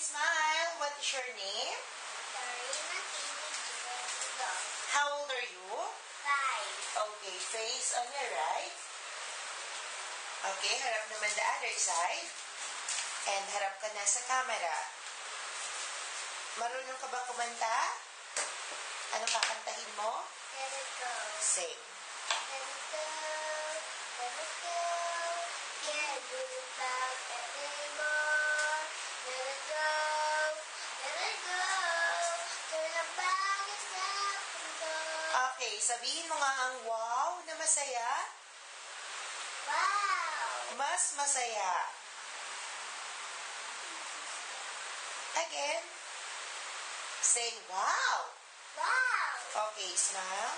smile. What is your name? How old are you? 5. Okay, face on your right. Okay, harap naman the other side. And harap ka na sa camera. Marunong ka ba kumanta? Anong kakantahin mo? Let it go. Sing. Let it go. Let it go. Can't do without anymore. Let it go. Let it go. Turn about yourself and go. Okay, sabihin mo nga ang wow na masaya. Wow. Mas masaya. Again. Say wow. Wow. Okay, smile.